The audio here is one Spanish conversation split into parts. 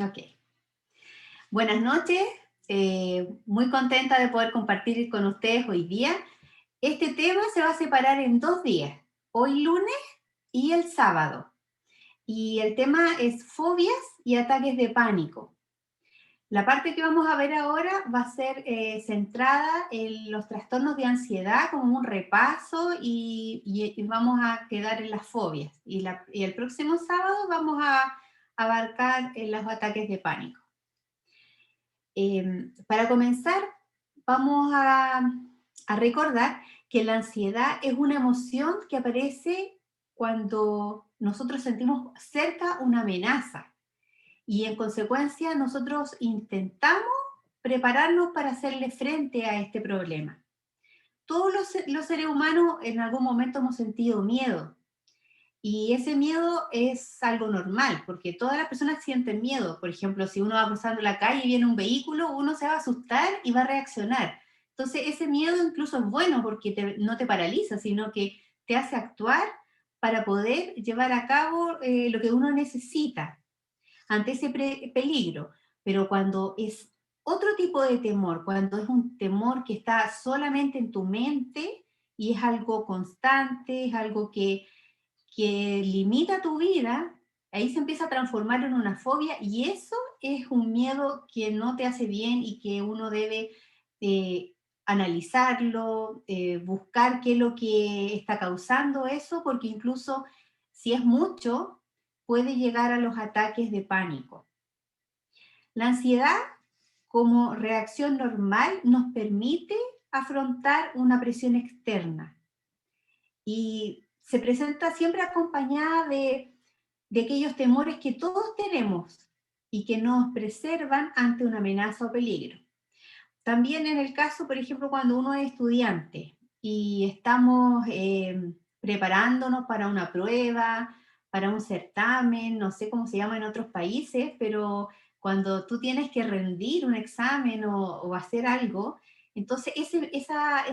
Ok. Buenas noches. Muy contenta de poder compartir con ustedes hoy día. Este tema se va a separar en 2 días, hoy lunes y el sábado. Y el tema es fobias y ataques de pánico. La parte que vamos a ver ahora va a ser centrada en los trastornos de ansiedad, como un repaso, y vamos a quedar en las fobias. Y el próximo sábado vamos a abarcar los ataques de pánico. Para comenzar, vamos a recordar que la ansiedad es una emoción que aparece cuando nosotros sentimos cerca una amenaza y en consecuencia nosotros intentamos prepararnos para hacerle frente a este problema. Todos los seres humanos en algún momento hemos sentido miedo, y ese miedo es algo normal, porque todas las personas sienten miedo. Por ejemplo, si uno va cruzando la calle y viene un vehículo, uno se va a asustar y va a reaccionar. Entonces, ese miedo incluso es bueno porque no te paraliza, sino que te hace actuar para poder llevar a cabo lo que uno necesita ante ese peligro. Pero cuando es otro tipo de temor, cuando es un temor que está solamente en tu mente y es algo constante, es algo que limita tu vida, ahí se empieza a transformar en una fobia y eso es un miedo que no te hace bien y que uno debe eh, analizarlo, buscar qué es lo que está causando eso, porque incluso si es mucho, puede llegar a los ataques de pánico. La ansiedad como reacción normal nos permite afrontar una presión externa y se presenta siempre acompañada de aquellos temores que todos tenemos y que nos preservan ante una amenaza o peligro. También en el caso, por ejemplo, cuando uno es estudiante y estamos preparándonos para una prueba, para un certamen, no sé cómo se llama en otros países, pero cuando tú tienes que rendir un examen o hacer algo, entonces esa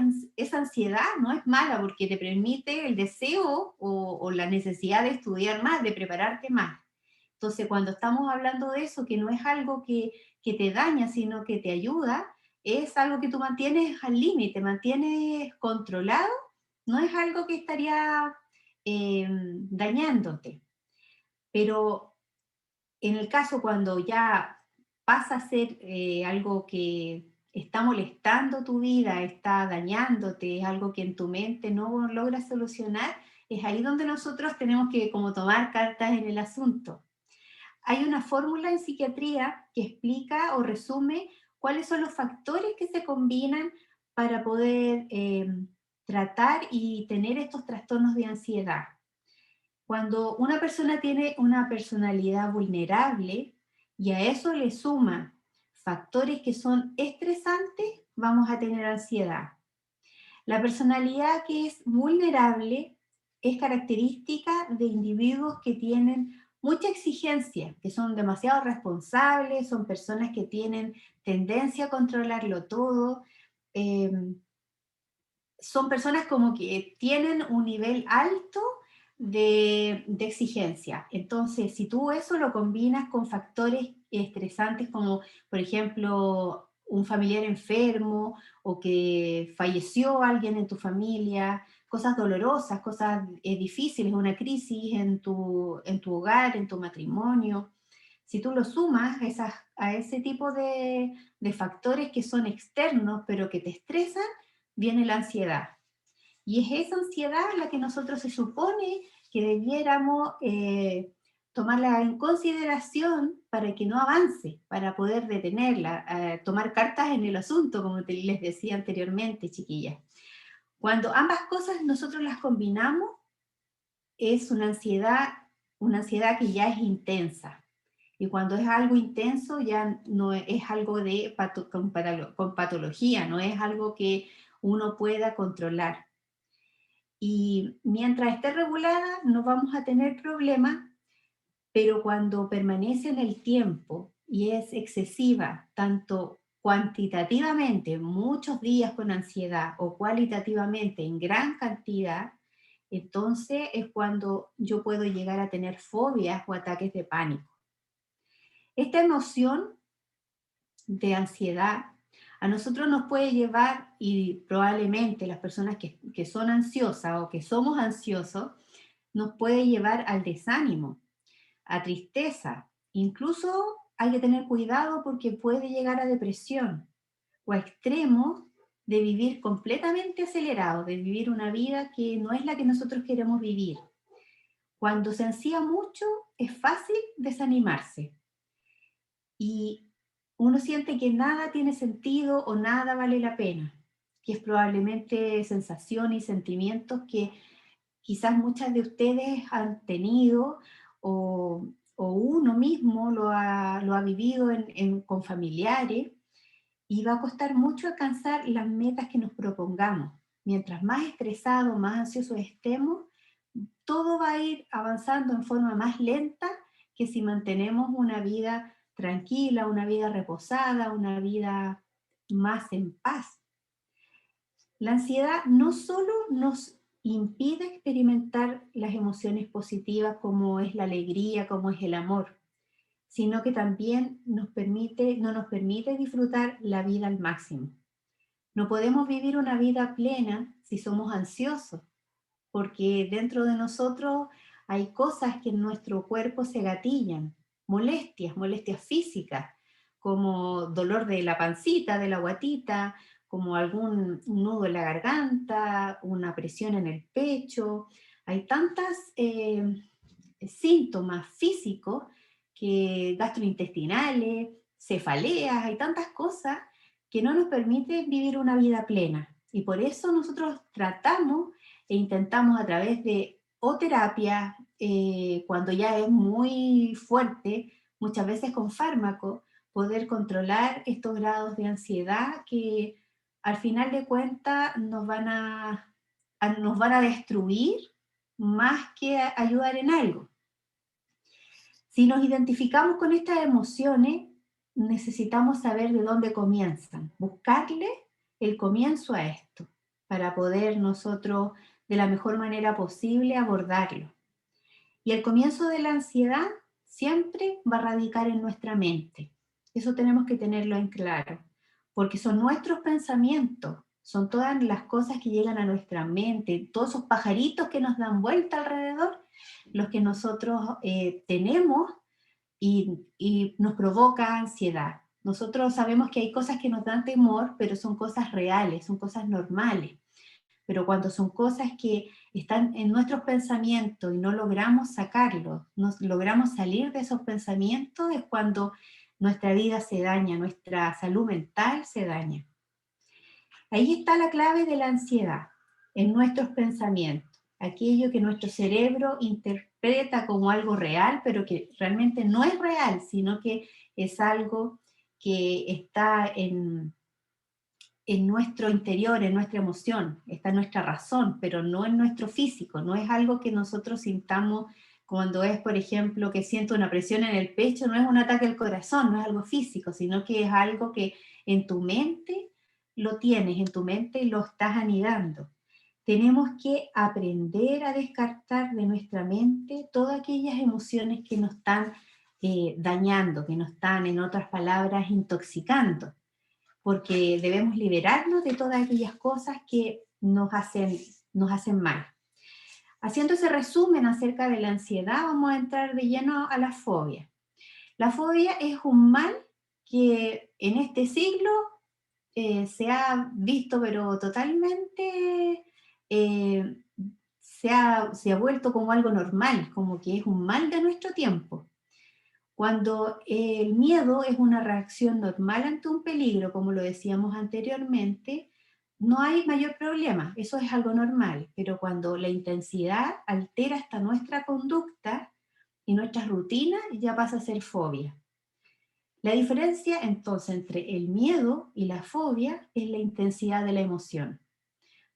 ansiedad no es mala porque te permite el deseo o la necesidad de estudiar más, de prepararte más. Entonces, cuando estamos hablando de eso, que no es algo que te daña, sino que te ayuda, es algo que tú mantienes al límite, mantienes controlado, no es algo que estaría dañándote. Pero en el caso cuando ya pasa a ser algo que está molestando tu vida, está dañándote, es algo que en tu mente no logras solucionar, es ahí donde nosotros tenemos que como tomar cartas en el asunto. Hay una fórmula en psiquiatría que explica o resume cuáles son los factores que se combinan para poder tratar y tener estos trastornos de ansiedad. Cuando una persona tiene una personalidad vulnerable y a eso le suma factores que son estresantes, vamos a tener ansiedad. La personalidad que es vulnerable es característica de individuos que tienen mucha exigencia, que son demasiado responsables, son personas que tienen tendencia a controlarlo todo, eh, son personas como que tienen un nivel alto de exigencia. Entonces, si tú eso lo combinas con factores estresantes como, por ejemplo, un familiar enfermo o que falleció alguien en tu familia, cosas dolorosas, cosas difíciles, una crisis en tu hogar, en tu matrimonio, si tú lo sumas a ese tipo de factores que son externos pero que te estresan, viene la ansiedad. Y es esa ansiedad la que nosotros se supone que debiéramos tomarla en consideración para que no avance, para poder detenerla, tomar cartas en el asunto, como les decía anteriormente, chiquillas. Cuando ambas cosas nosotros las combinamos, es una ansiedad que ya es intensa. Y cuando es algo intenso, ya no es algo con patología, no es algo que uno pueda controlar. Y mientras esté regulada, no vamos a tener problemas, pero cuando permanece en el tiempo y es excesiva, tanto cuantitativamente, muchos días con ansiedad, o cualitativamente en gran cantidad, entonces es cuando yo puedo llegar a tener fobias o ataques de pánico. Esta emoción de ansiedad a nosotros nos puede llevar, y probablemente las personas que son ansiosas o que somos ansiosos, nos puede llevar al desánimo, a tristeza. Incluso hay que tener cuidado porque puede llegar a depresión o a extremos de vivir completamente acelerado, de vivir una vida que no es la que nosotros queremos vivir. Cuando se ansía mucho, es fácil desanimarse y uno siente que nada tiene sentido o nada vale la pena, que es probablemente sensación y sentimientos que quizás muchas de ustedes han tenido o uno mismo lo ha vivido con familiares y va a costar mucho alcanzar las metas que nos propongamos. Mientras más estresados, más ansiosos estemos, todo va a ir avanzando en forma más lenta que si mantenemos una vida tranquila, una vida reposada, una vida más en paz. La ansiedad no solo nos impide experimentar las emociones positivas como es la alegría, como es el amor, sino que también no nos permite disfrutar la vida al máximo. No podemos vivir una vida plena si somos ansiosos, porque dentro de nosotros hay cosas que en nuestro cuerpo se gatillan, molestias físicas, como dolor de la pancita, de la guatita, como algún nudo en la garganta, una presión en el pecho. Hay tantas síntomas físicos que gastrointestinales, cefaleas, hay tantas cosas que no nos permiten vivir una vida plena. Y por eso nosotros tratamos e intentamos a través de o terapia, cuando ya es muy fuerte, muchas veces con fármaco, poder controlar estos grados de ansiedad que al final de cuentas nos van a destruir más que ayudar en algo. Si nos identificamos con estas emociones, necesitamos saber de dónde comienzan, buscarle el comienzo a esto, para poder nosotros de la mejor manera posible abordarlo. Y el comienzo de la ansiedad siempre va a radicar en nuestra mente. Eso tenemos que tenerlo en claro, porque son nuestros pensamientos, son todas las cosas que llegan a nuestra mente, todos esos pajaritos que nos dan vuelta alrededor, los que nosotros tenemos y nos provoca ansiedad. Nosotros sabemos que hay cosas que nos dan temor, pero son cosas reales, son cosas normales. Pero cuando son cosas que están en nuestros pensamientos y no logramos sacarlos, no logramos salir de esos pensamientos, es cuando nuestra vida se daña, nuestra salud mental se daña. Ahí está la clave de la ansiedad, en nuestros pensamientos, aquello que nuestro cerebro interpreta como algo real, pero que realmente no es real, sino que es algo que está en nuestro interior, en nuestra emoción, está en nuestra razón, pero no en nuestro físico, no es algo que nosotros sintamos cuando es, por ejemplo, que siento una presión en el pecho, no es un ataque al corazón, no es algo físico, sino que es algo que en tu mente lo tienes, en tu mente lo estás anidando. Tenemos que aprender a descartar de nuestra mente todas aquellas emociones que nos están dañando, que nos están, en otras palabras, intoxicando, porque debemos liberarnos de todas aquellas cosas que nos hacen mal. Haciendo ese resumen acerca de la ansiedad, vamos a entrar de lleno a la fobia. La fobia es un mal que en este siglo se ha visto, pero totalmente se ha vuelto como algo normal, como que es un mal de nuestro tiempo. Cuando el miedo es una reacción normal ante un peligro, como lo decíamos anteriormente, no hay mayor problema, eso es algo normal, pero cuando la intensidad altera hasta nuestra conducta y nuestras rutinas, ya pasa a ser fobia. La diferencia entonces entre el miedo y la fobia es la intensidad de la emoción.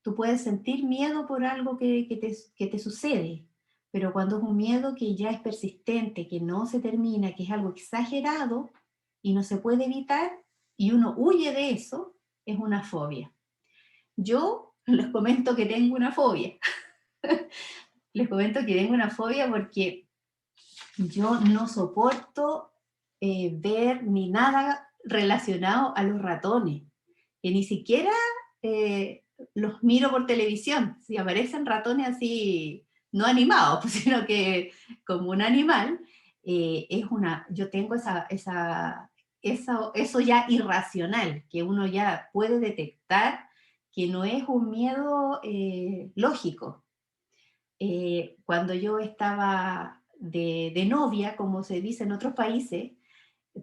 Tú puedes sentir miedo por algo que te sucede, pero cuando es un miedo que ya es persistente, que no se termina, que es algo exagerado y no se puede evitar y uno huye de eso, es una fobia. Yo les comento que tengo una fobia. Les comento que tengo una fobia porque yo no soporto ver ni nada relacionado a los ratones, que ni siquiera eh, los miro por televisión. Si aparecen ratones así, no animados, pues, sino que como un animal, yo tengo eso ya irracional, que uno ya puede detectar que no es un miedo lógico. Cuando yo estaba de novia, como se dice en otros países,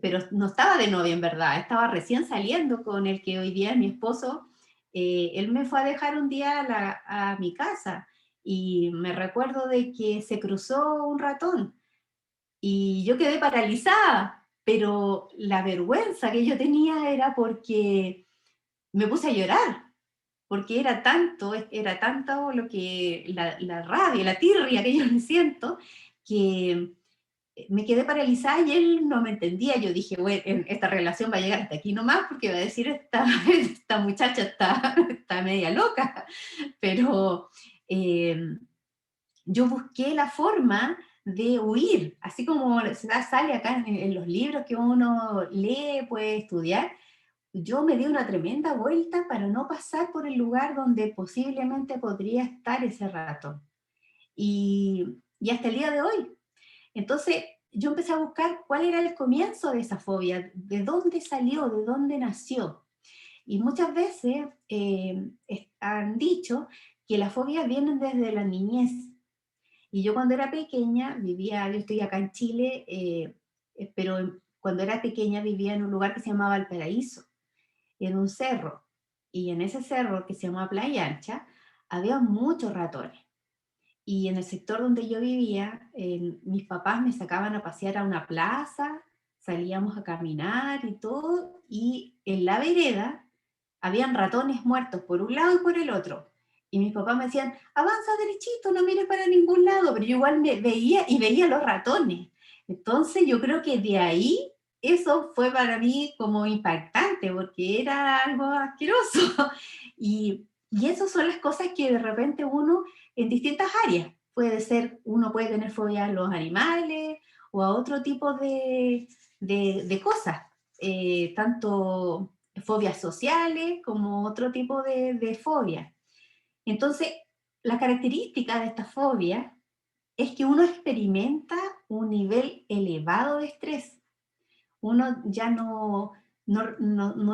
pero no estaba de novia en verdad, estaba recién saliendo con el que hoy día es mi esposo. Él me fue a dejar un día a mi casa y me recuerdo de que se cruzó un ratón y yo quedé paralizada, pero la vergüenza que yo tenía era porque me puse a llorar, porque era tanto lo que la rabia, la tirria que yo le siento, que me quedé paralizada y él no me entendía. Yo dije, bueno, esta relación va a llegar hasta aquí nomás porque va a decir, esta muchacha está media loca. Pero eh, yo busqué la forma de huir, así como sale acá en los libros que uno lee, puede estudiar. Yo me di una tremenda vuelta para no pasar por el lugar donde posiblemente podría estar ese ratón. Y hasta el día de hoy. Entonces, yo empecé a buscar cuál era el comienzo de esa fobia, de dónde salió, de dónde nació. Y muchas veces han dicho que las fobias vienen desde la niñez. Y yo cuando era pequeña yo estoy acá en Chile, pero cuando era pequeña vivía en un lugar que se llamaba Valparaíso, en un cerro. Y en ese cerro que se llama Playa Ancha, había muchos ratones. Y en el sector donde yo vivía, mis papás me sacaban a pasear a una plaza, salíamos a caminar y todo, y en la vereda habían ratones muertos por un lado y por el otro. Y mis papás me decían, avanza derechito, no mires para ningún lado, pero yo igual me veía y veía los ratones. Entonces yo creo que de ahí eso fue para mí como impactante, porque era algo asqueroso. Y esas son las cosas que de repente uno en distintas áreas. Puede ser, uno puede tener fobia a los animales o a otro tipo de cosas, tanto fobias sociales como otro tipo de fobia. Entonces, la característica de esta fobia es que uno experimenta un nivel elevado de estrés. Uno ya no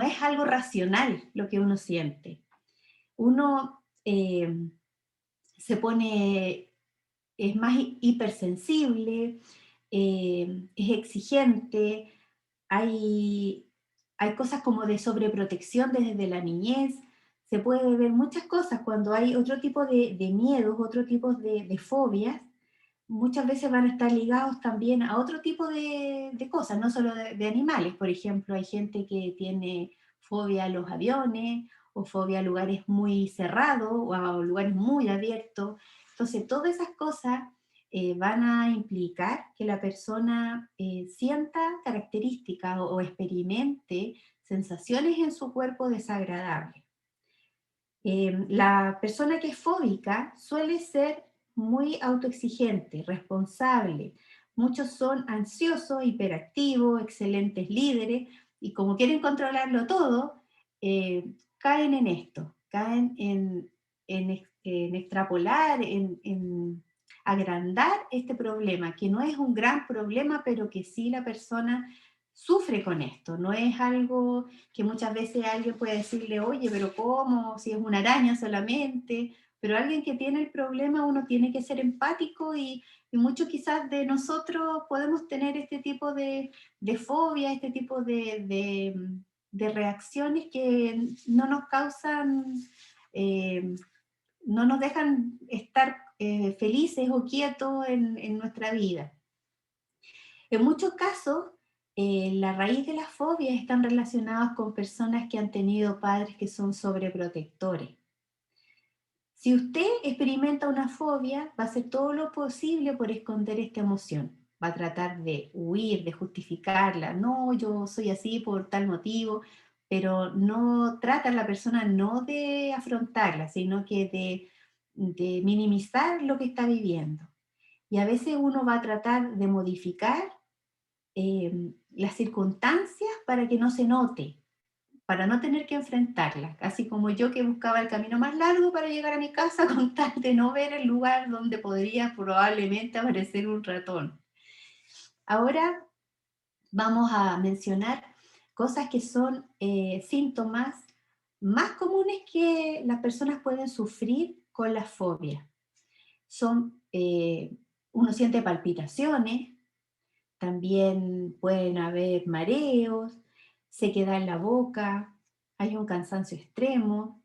es algo racional lo que uno siente. Uno se pone, es más hipersensible, es exigente, hay cosas como de sobreprotección desde la niñez, se puede ver muchas cosas cuando hay otro tipo de miedos, otro tipo de fobias, muchas veces van a estar ligados también a otro tipo de cosas, no solo de animales. Por ejemplo, hay gente que tiene fobia a los aviones o fobia a lugares muy cerrados o a lugares muy abiertos. Entonces, todas esas cosas van a implicar que la persona sienta características o experimente sensaciones en su cuerpo desagradables. La persona que es fóbica suele ser muy autoexigente, responsable. Muchos son ansiosos, hiperactivos, excelentes líderes y como quieren controlarlo todo, caen en esto, caen en extrapolar, en agrandar este problema, que no es un gran problema, pero que sí la persona sufre con esto. No es algo que muchas veces alguien puede decirle, oye, pero ¿cómo? Si es una araña solamente. Pero alguien que tiene el problema, uno tiene que ser empático y muchos quizás de nosotros podemos tener este tipo de fobia, este tipo de reacciones que no nos causan, eh, no nos dejan estar felices o quietos en nuestra vida. En muchos casos, la raíz de las fobias están relacionadas con personas que han tenido padres que son sobreprotectores. Si usted experimenta una fobia, va a hacer todo lo posible por esconder esta emoción. Va a tratar de huir, de justificarla. No, yo soy así por tal motivo, pero no trata a la persona no de afrontarla, sino que de minimizar lo que está viviendo. Y a veces uno va a tratar de modificar las circunstancias para que no se note, para no tener que enfrentarlas, así como yo que buscaba el camino más largo para llegar a mi casa con tal de no ver el lugar donde podría probablemente aparecer un ratón. Ahora vamos a mencionar cosas que son síntomas más comunes que las personas pueden sufrir con la fobia. Son, uno siente palpitaciones, también pueden haber mareos, sequedad en la boca, hay un cansancio extremo.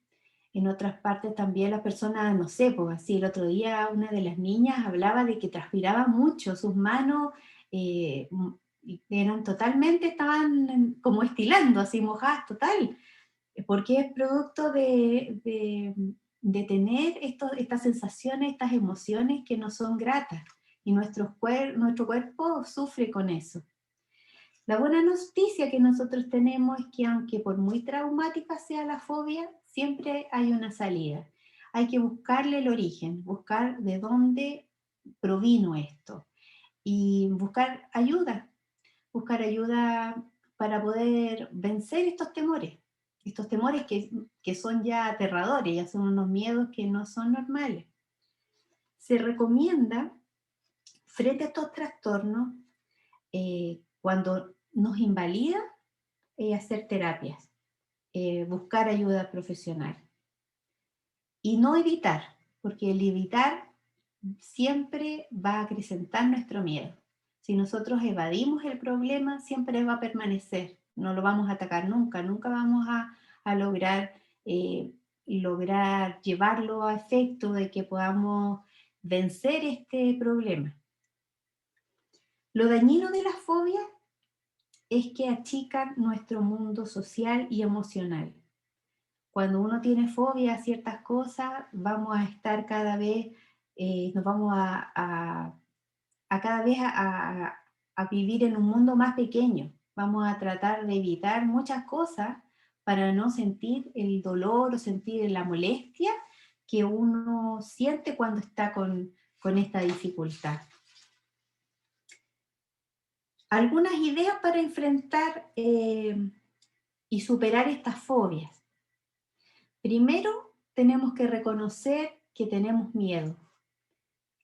En otras partes también las personas, no sé, pues así el otro día una de las niñas hablaba de que transpiraba mucho, sus manos eran totalmente, estaban como estilando, así mojadas total, porque es producto de tener estas sensaciones, estas emociones que no son gratas, y nuestro cuerpo sufre con eso. La buena noticia que nosotros tenemos es que aunque por muy traumática sea la fobia, siempre hay una salida. Hay que buscarle el origen, buscar de dónde provino esto y buscar ayuda para poder vencer estos temores que son ya aterradores, ya son unos miedos que no son normales. Se recomienda, frente a estos trastornos, cuando nos invalida, hacer terapias, buscar ayuda profesional. Y no evitar, porque el evitar siempre va a acrecentar nuestro miedo. Si nosotros evadimos el problema, siempre va a permanecer. No lo vamos a atacar nunca, nunca vamos a lograr llevarlo a efecto de que podamos vencer este problema. Lo dañino de la fobia es que achican nuestro mundo social y emocional. Cuando uno tiene fobia a ciertas cosas, vamos a estar cada vez, nos vamos a cada vez a vivir en un mundo más pequeño. Vamos a tratar de evitar muchas cosas para no sentir el dolor o sentir la molestia que uno siente cuando está con esta dificultad. Algunas ideas para enfrentar y superar estas fobias. Primero, tenemos que reconocer que tenemos miedo.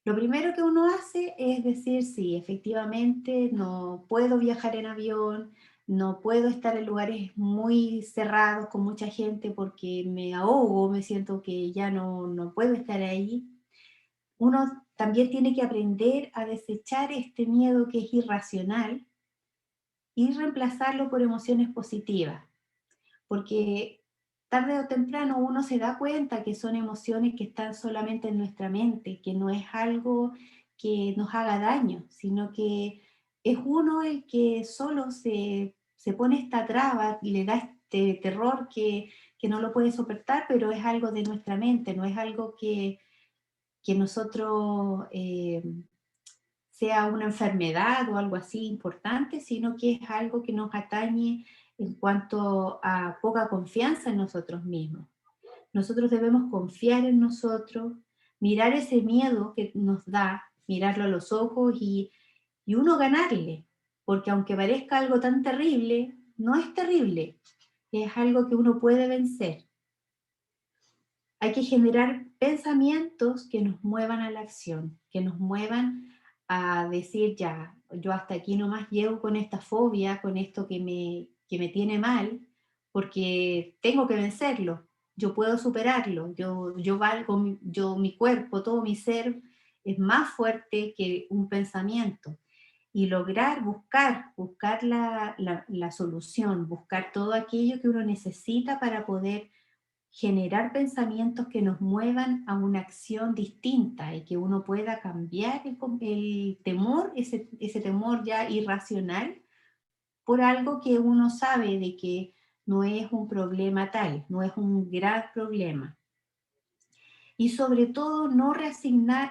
Lo primero que uno hace es decir, sí, efectivamente no puedo viajar en avión, no puedo estar en lugares muy cerrados con mucha gente porque me ahogo, me siento que ya no puedo estar ahí. Uno también tiene que aprender a desechar este miedo que es irracional y reemplazarlo por emociones positivas, porque tarde o temprano uno se da cuenta que son emociones que están solamente en nuestra mente, que no es algo que nos haga daño, sino que es uno el que solo se pone esta traba y le da este terror que no lo puede soportar, pero es algo de nuestra mente, no es algo que nosotros sea una enfermedad o algo así importante, sino que es algo que nos atañe en cuanto a poca confianza en nosotros mismos. Nosotros debemos confiar en nosotros, mirar ese miedo que nos da, mirarlo a los ojos y uno ganarle, porque aunque parezca algo tan terrible, no es terrible, es algo que uno puede vencer. Hay que generar pensamientos que nos muevan a la acción, que nos muevan a decir, ya, yo hasta aquí nomás llego con esta fobia, con esto que me tiene mal, porque tengo que vencerlo, yo puedo superarlo, yo valgo, mi cuerpo, todo mi ser es más fuerte que un pensamiento. Y lograr buscar la solución, buscar todo aquello que uno necesita para poder generar pensamientos que nos muevan a una acción distinta y que uno pueda cambiar el temor, ese temor ya irracional, por algo que uno sabe de que no es un problema tal, no es un gran problema. Y sobre todo no reasignar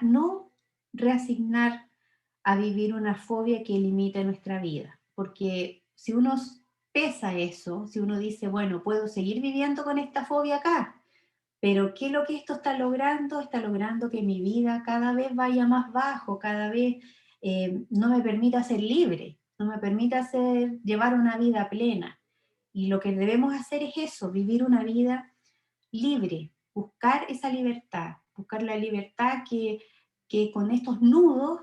a vivir una fobia que limite nuestra vida, porque si uno pesa eso, si uno dice, bueno, puedo seguir viviendo con esta fobia acá, pero ¿qué es lo que esto está logrando? Está logrando que mi vida cada vez vaya más bajo, cada vez no me permita ser libre. no me permite llevar una vida plena. Y lo que debemos hacer es eso, vivir una vida libre, buscar esa libertad, buscar la libertad que con estos nudos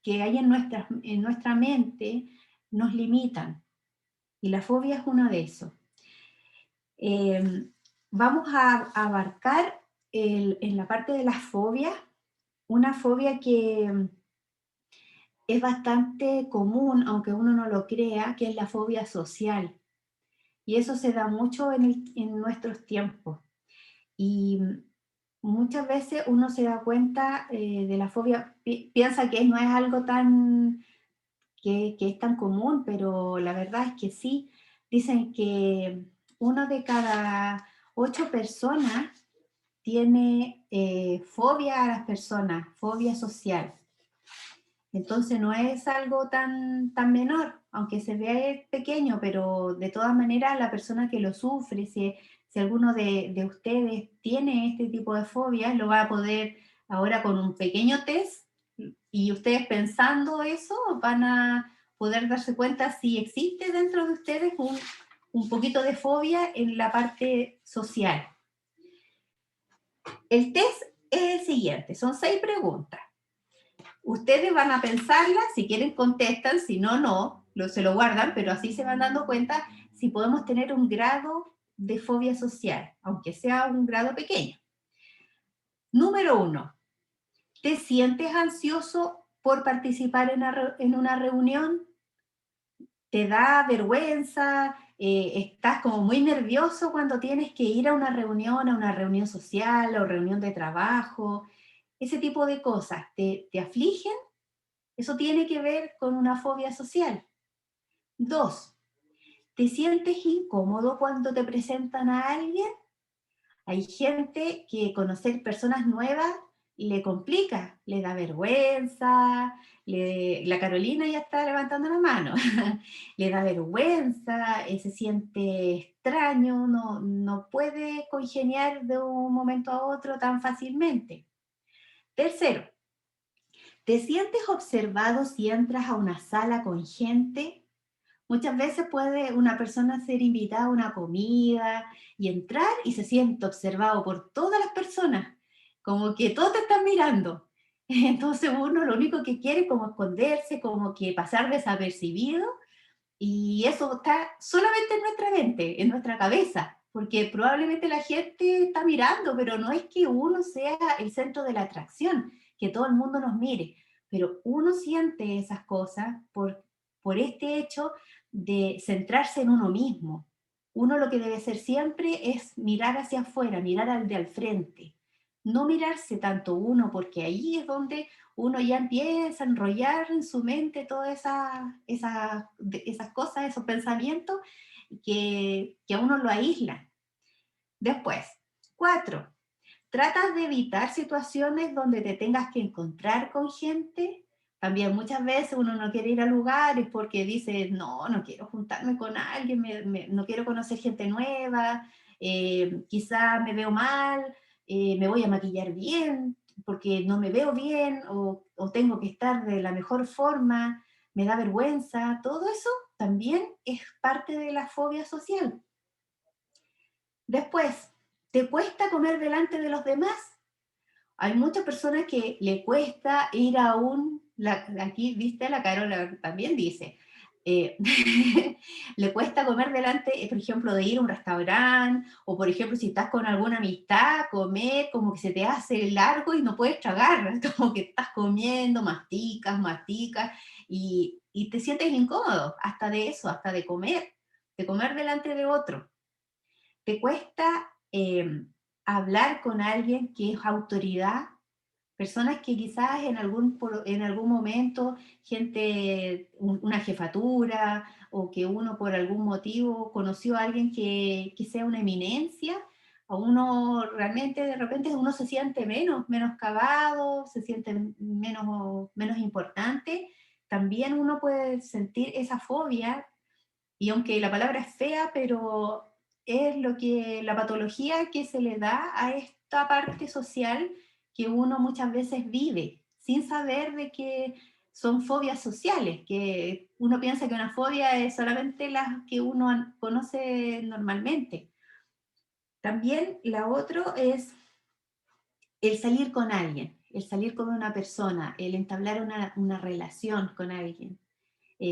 que hay en nuestra mente nos limitan. Y la fobia es uno de esos. Eh, Vamos a abarcar en la parte de las fobias, una fobia que es bastante común, aunque uno no lo crea, que es la fobia social. Y eso se da mucho en nuestros tiempos. Y muchas veces uno se da cuenta de la fobia, piensa que no es algo que es tan común, pero la verdad es que sí. Dicen que uno de cada 8 personas tiene fobia a las personas, fobia social. Entonces no es algo tan menor, aunque se vea pequeño, pero de todas maneras la persona que lo sufre, si alguno de ustedes tiene este tipo de fobias, lo va a poder ahora con un pequeño test y ustedes pensando eso van a poder darse cuenta si existe dentro de ustedes un poquito de fobia en la parte social. El test es el siguiente, son 6 preguntas. Ustedes van a pensarla, si quieren contestan, si no, no, se lo guardan, pero así se van dando cuenta si podemos tener un grado de fobia social, aunque sea un grado pequeño. Número 1, ¿te sientes ansioso por participar en una reunión? ¿Te da vergüenza? ¿Estás como muy nervioso cuando tienes que ir a una reunión social o reunión de trabajo? Ese tipo de cosas, ¿te afligen? Eso tiene que ver con una fobia social. 2, ¿te sientes incómodo cuando te presentan a alguien? Hay gente que conocer personas nuevas le complica, le da vergüenza, la Carolina ya está levantando la mano, le da vergüenza, se siente extraño, no puede congeniar de un momento a otro tan fácilmente. Tercero, ¿te sientes observado si entras a una sala con gente? Muchas veces puede una persona ser invitada a una comida y entrar y se siente observado por todas las personas, como que todos te están mirando. Entonces uno lo único que quiere es como esconderse, como que pasar desapercibido y eso está solamente en nuestra mente, en nuestra cabeza, porque probablemente la gente está mirando, pero no es que uno sea el centro de la atracción, que todo el mundo nos mire, pero uno siente esas cosas por este hecho de centrarse en uno mismo. Uno lo que debe hacer siempre es mirar hacia afuera, mirar al de al frente, no mirarse tanto uno, porque ahí es donde uno ya empieza a enrollar en su mente todas esas cosas, esos pensamientos que a uno lo aíslan. Después, 4, tratas de evitar situaciones donde te tengas que encontrar con gente. También muchas veces uno no quiere ir a lugares porque dice, no quiero juntarme con alguien, no quiero conocer gente nueva, quizá me veo mal, me voy a maquillar bien porque no me veo bien o tengo que estar de la mejor forma, me da vergüenza. Todo eso también es parte de la fobia social. Después, ¿te cuesta comer delante de los demás? Hay muchas personas que le cuesta ir a aquí, viste, la Carola también dice, eh, le cuesta comer delante, por ejemplo, de ir a un restaurante, o por ejemplo, si estás con alguna amistad, comer, como que se te hace largo y no puedes tragar, como que estás comiendo, masticas, y te sientes incómodo, hasta de eso, hasta de comer delante de otro. Te cuesta hablar con alguien que es autoridad, personas que quizás en algún momento, una jefatura o que uno por algún motivo conoció a alguien que sea una eminencia, a uno realmente de repente uno se siente menoscabado, se siente menos importante. También uno puede sentir esa fobia y aunque la palabra es fea, pero es la patología que se le da a esta parte social que uno muchas veces vive, sin saber de que son fobias sociales, que uno piensa que una fobia es solamente las que uno conoce normalmente. También la otra es el salir con alguien, el salir con una persona, el entablar una relación con alguien.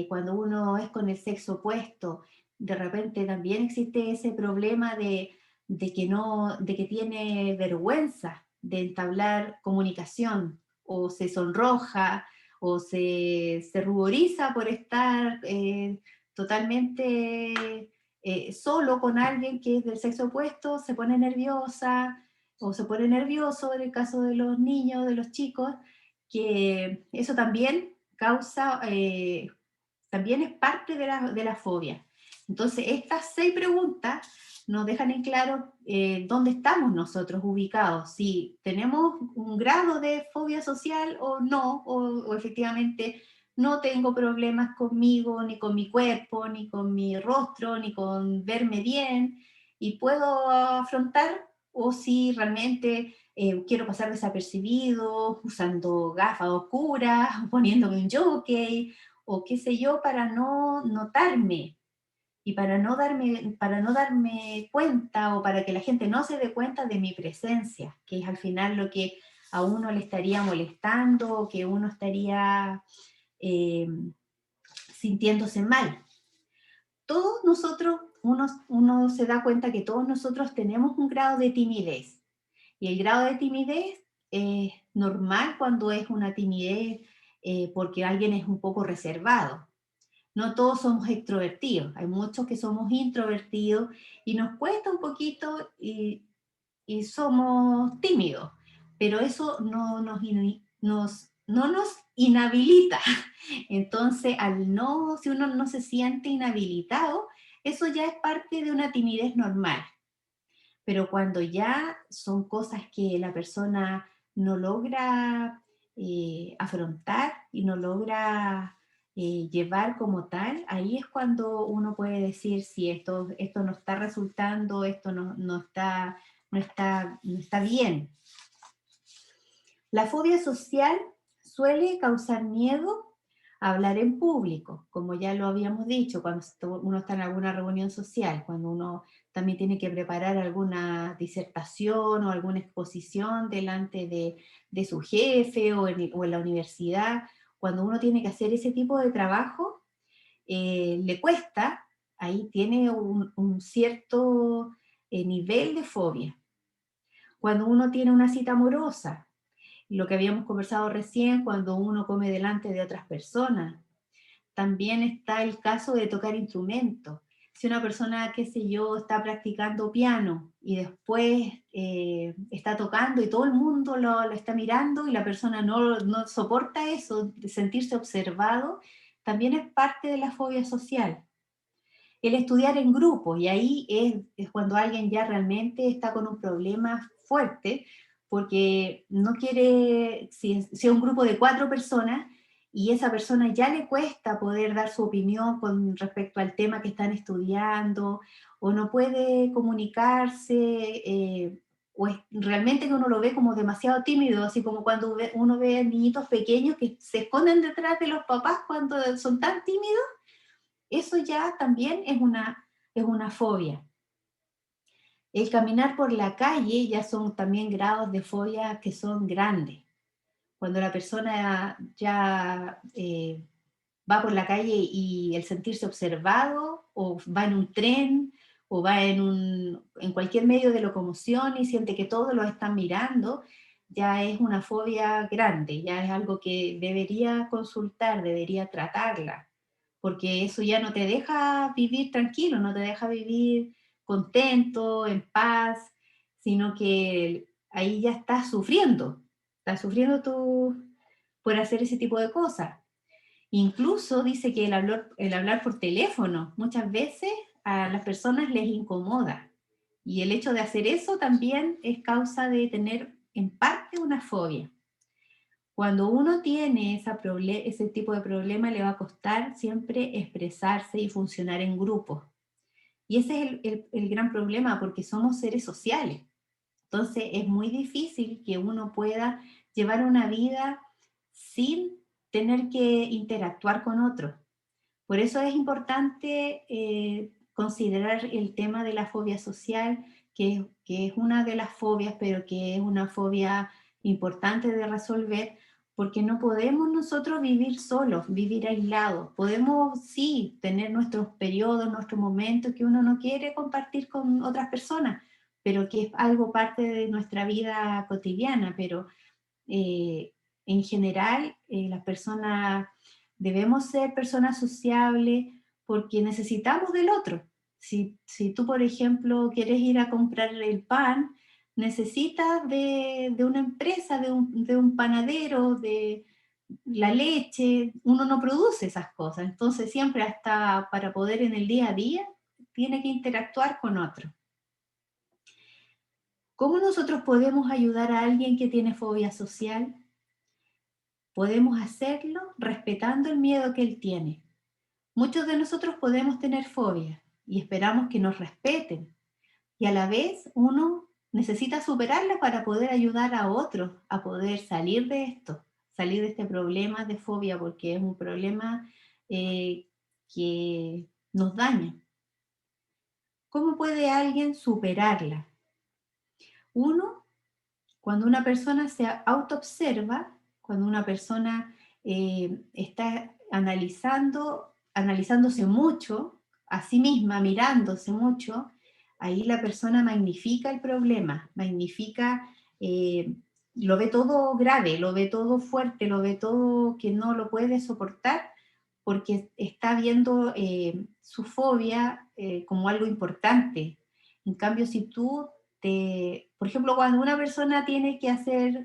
Cuando uno es con el sexo opuesto, de repente también existe ese problema de que no, de que tiene vergüenza de entablar comunicación, o se sonroja, o se ruboriza por estar totalmente solo con alguien que es del sexo opuesto, se pone nerviosa o se pone nervioso en el caso de los niños, de los chicos, que eso también causa también es parte de la fobia. Entonces, estas 6 preguntas nos dejan en claro dónde estamos nosotros ubicados, si tenemos un grado de fobia social o no, o efectivamente no tengo problemas conmigo, ni con mi cuerpo, ni con mi rostro, ni con verme bien, y puedo afrontar, o si realmente quiero pasar desapercibido, usando gafas oscuras, poniéndome un jockey, o qué sé yo, para no notarme y para no darme cuenta, o para que la gente no se dé cuenta de mi presencia, que es al final lo que a uno le estaría molestando, o que uno estaría eh, sintiéndose mal. Todos nosotros, uno se da cuenta que todos nosotros tenemos un grado de timidez, y el grado de timidez es normal cuando es una timidez porque alguien es un poco reservado. No todos somos extrovertidos, hay muchos que somos introvertidos y nos cuesta un poquito y somos tímidos, pero eso no nos inhabilita. Entonces, si uno no se siente inhabilitado, eso ya es parte de una timidez normal. Pero cuando ya son cosas que la persona no logra afrontar y no logra llevar como tal, ahí es cuando uno puede decir si esto no está resultando, esto no está bien. La fobia social suele causar miedo a hablar en público, como ya lo habíamos dicho, cuando uno está en alguna reunión social, cuando uno también tiene que preparar alguna disertación o alguna exposición delante de su jefe, o en la universidad. Cuando uno tiene que hacer ese tipo de trabajo, le cuesta, ahí tiene un cierto nivel de fobia. Cuando uno tiene una cita amorosa, lo que habíamos conversado recién, cuando uno come delante de otras personas. También está el caso de tocar instrumentos. Si una persona, qué sé yo, está practicando piano y después está tocando y todo el mundo lo está mirando y la persona no soporta eso, de sentirse observado, también es parte de la fobia social. El estudiar en grupo, y ahí es cuando alguien ya realmente está con un problema fuerte, porque no quiere, si es un grupo de 4 personas, y esa persona ya le cuesta poder dar su opinión con respecto al tema que están estudiando, o no puede comunicarse, o es realmente que uno lo ve como demasiado tímido, así como cuando uno ve niñitos pequeños que se esconden detrás de los papás cuando son tan tímidos. Eso ya también es una fobia. El caminar por la calle ya son también grados de fobia que son grandes. Cuando la persona ya va por la calle y el sentirse observado, o va en un tren, o va en cualquier medio de locomoción y siente que todos lo están mirando, ya es una fobia grande, ya es algo que debería consultar, debería tratarla, porque eso ya no te deja vivir tranquilo, no te deja vivir contento, en paz, sino que ahí ya estás sufriendo tú por hacer ese tipo de cosas. Incluso dice que el hablar por teléfono muchas veces a las personas les incomoda. Y el hecho de hacer eso también es causa de tener en parte una fobia. Cuando uno tiene ese tipo de problema, le va a costar siempre expresarse y funcionar en grupo. Y ese es el gran problema, porque somos seres sociales. Entonces es muy difícil que uno pueda llevar una vida sin tener que interactuar con otros. Por eso es importante considerar el tema de la fobia social, que es una de las fobias, pero que es una fobia importante de resolver, porque no podemos nosotros vivir solos, vivir aislados. Podemos, sí, tener nuestros periodos, nuestros momentos que uno no quiere compartir con otras personas, pero que es algo parte de nuestra vida cotidiana, pero eh, en general las personas debemos ser personas sociables porque necesitamos del otro. Si tú, por ejemplo, quieres ir a comprar el pan, necesitas de una empresa, de un panadero, de la leche, uno no produce esas cosas, entonces siempre hasta para poder en el día a día tiene que interactuar con otro. ¿Cómo nosotros podemos ayudar a alguien que tiene fobia social? Podemos hacerlo respetando el miedo que él tiene. Muchos de nosotros podemos tener fobia y esperamos que nos respeten. Y a la vez uno necesita superarla para poder ayudar a otros a poder salir de esto, salir de este problema de fobia, porque es un problema que nos daña. ¿Cómo puede alguien superarla? Uno, cuando una persona se autoobserva, cuando una persona está analizándose mucho, a sí misma, mirándose mucho, ahí la persona magnifica el problema, magnifica, lo ve todo grave, lo ve todo fuerte, lo ve todo que no lo puede soportar, porque está viendo su fobia como algo importante. En cambio, si tú por ejemplo, cuando una persona tiene que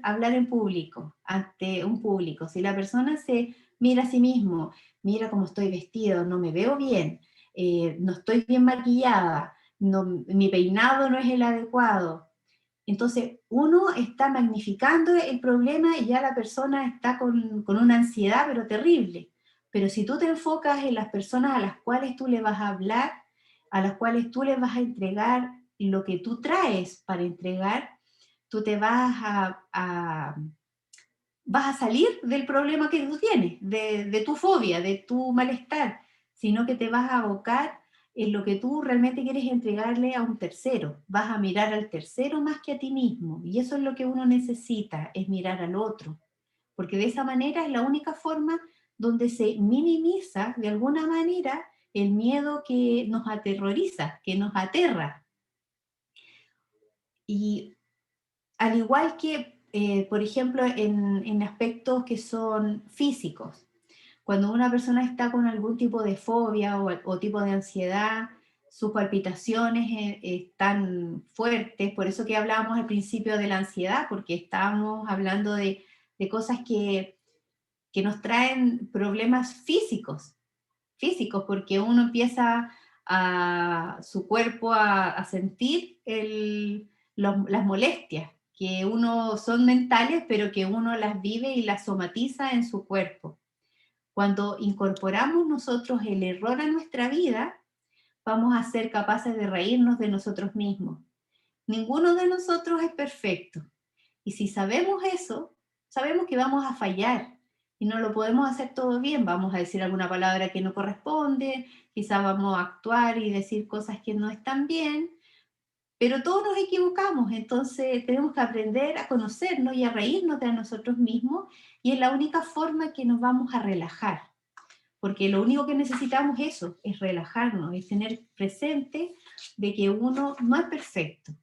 hablar en público, ante un público, si la persona se mira a sí mismo, mira cómo estoy vestido, no me veo bien, no estoy bien maquillada, mi peinado no es el adecuado, entonces uno está magnificando el problema y ya la persona está con una ansiedad, pero terrible. Pero si tú te enfocas en las personas a las cuales tú le vas a hablar, a las cuales tú les vas a entregar lo que tú traes para entregar, tú te vas a salir del problema que tú tienes, de tu fobia, de tu malestar, sino que te vas a abocar en lo que tú realmente quieres entregarle a un tercero. Vas a mirar al tercero más que a ti mismo. Y eso es lo que uno necesita, es mirar al otro. Porque de esa manera es la única forma donde se minimiza de alguna manera el miedo que nos aterroriza, que nos aterra. Y al igual que, por ejemplo, en aspectos que son físicos, cuando una persona está con algún tipo de fobia o tipo de ansiedad, sus palpitaciones están fuertes, por eso que hablábamos al principio de la ansiedad, porque estábamos hablando de cosas que nos traen problemas físicos, porque uno empieza su cuerpo a sentir las molestias, que uno son mentales, pero que uno las vive y las somatiza en su cuerpo. Cuando incorporamos nosotros el error a nuestra vida, vamos a ser capaces de reírnos de nosotros mismos. Ninguno de nosotros es perfecto. Y si sabemos eso, sabemos que vamos a fallar y no lo podemos hacer todo bien. Vamos a decir alguna palabra que no corresponde, quizás vamos a actuar y decir cosas que no están bien, pero todos nos equivocamos, entonces tenemos que aprender a conocernos y a reírnos de nosotros mismos y es la única forma que nos vamos a relajar, porque lo único que necesitamos eso es relajarnos, es tener presente de que uno no es perfecto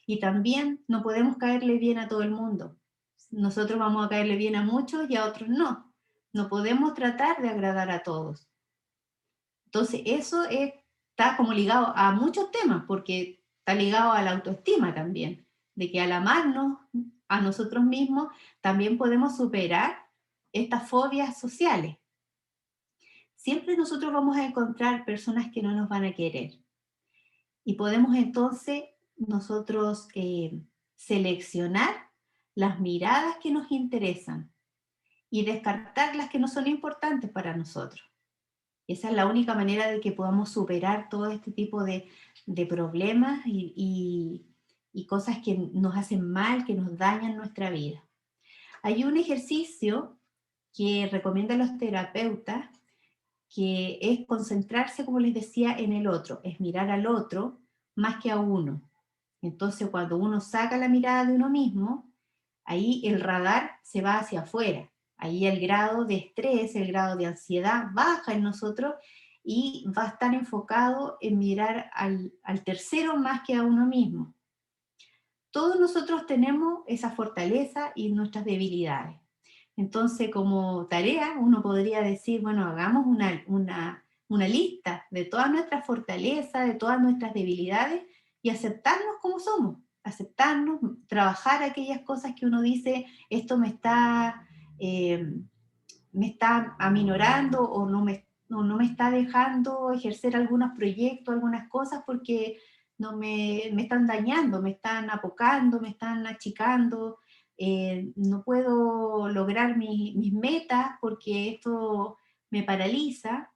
y también no podemos caerle bien a todo el mundo. Nosotros vamos a caerle bien a muchos y a otros no. No podemos tratar de agradar a todos. Entonces, está como ligado a muchos temas, porque está ligado a la autoestima también, de que al amarnos a nosotros mismos, también podemos superar estas fobias sociales. Siempre nosotros vamos a encontrar personas que no nos van a querer. Y podemos entonces nosotros seleccionar las miradas que nos interesan y descartar las que no son importantes para nosotros. Esa es la única manera de que podamos superar todo este tipo de problemas y cosas que nos hacen mal, que nos dañan nuestra vida. Hay un ejercicio que recomiendan los terapeutas, que es concentrarse, como les decía, en el otro, es mirar al otro más que a uno. Entonces, cuando uno saca la mirada de uno mismo, ahí el radar se va hacia afuera. Ahí el grado de estrés, el grado de ansiedad baja en nosotros y va a estar enfocado en mirar al tercero más que a uno mismo. Todos nosotros tenemos esa fortaleza y nuestras debilidades. Entonces, como tarea, uno podría decir, bueno, hagamos una lista de todas nuestras fortalezas, de todas nuestras debilidades y aceptarnos como somos, aceptarnos, trabajar aquellas cosas que uno dice, esto eh, me está aminorando o no me está dejando ejercer algunos proyectos, algunas cosas porque me están dañando, me están apocando, me están achicando, no puedo lograr mis metas porque esto me paraliza.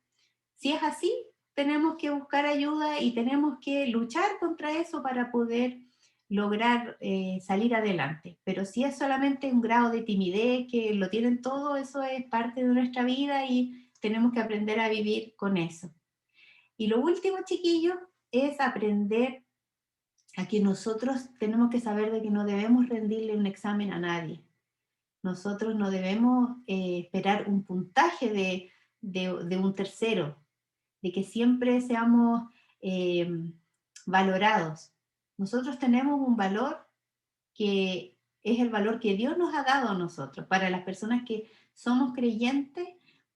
Si es así, tenemos que buscar ayuda y tenemos que luchar contra eso para poder lograr salir adelante. Pero si es solamente un grado de timidez que lo tienen todo, eso es parte de nuestra vida y tenemos que aprender a vivir con eso. Y lo último, chiquillos, es aprender a que nosotros tenemos que saber de que no debemos rendirle un examen a nadie. Nosotros no debemos esperar un puntaje de un tercero, de que siempre seamos eh, valorados. Nosotros tenemos un valor que es el valor que Dios nos ha dado a nosotros. Para las personas que somos creyentes,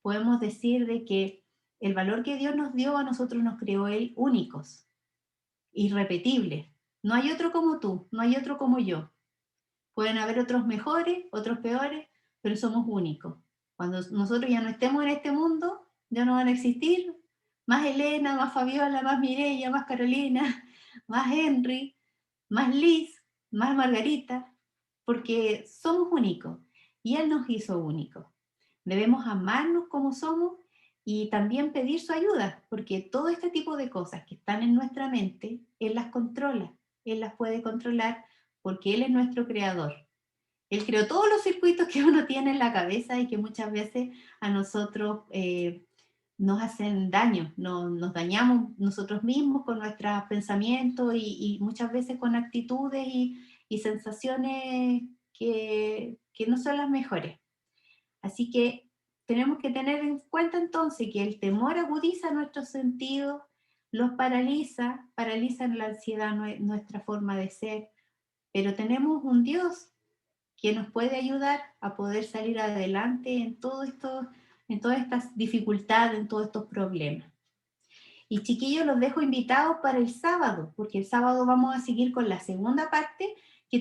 podemos decir de que el valor que Dios nos dio a nosotros nos creó Él únicos, irrepetibles. No hay otro como tú, no hay otro como yo. Pueden haber otros mejores, otros peores, pero somos únicos. Cuando nosotros ya no estemos en este mundo, ya no van a existir más Elena, más Fabiola, más Mireia, más Carolina, más Henry, más Liz, más Margarita, porque somos únicos y Él nos hizo únicos. Debemos amarnos como somos y también pedir su ayuda, porque todo este tipo de cosas que están en nuestra mente, Él las controla, Él las puede controlar porque Él es nuestro creador. Él creó todos los circuitos que uno tiene en la cabeza y que muchas veces a nosotros nos hacen daño, nos dañamos nosotros mismos con nuestros pensamientos y muchas veces con actitudes y sensaciones que no son las mejores. Así que tenemos que tener en cuenta entonces que el temor agudiza nuestros sentidos, los paraliza, paraliza la ansiedad nuestra forma de ser, pero tenemos un Dios que nos puede ayudar a poder salir adelante en todas estas dificultades, en todos estos problemas. Y chiquillos, los dejo invitados para el sábado, porque el sábado vamos a seguir con la segunda parte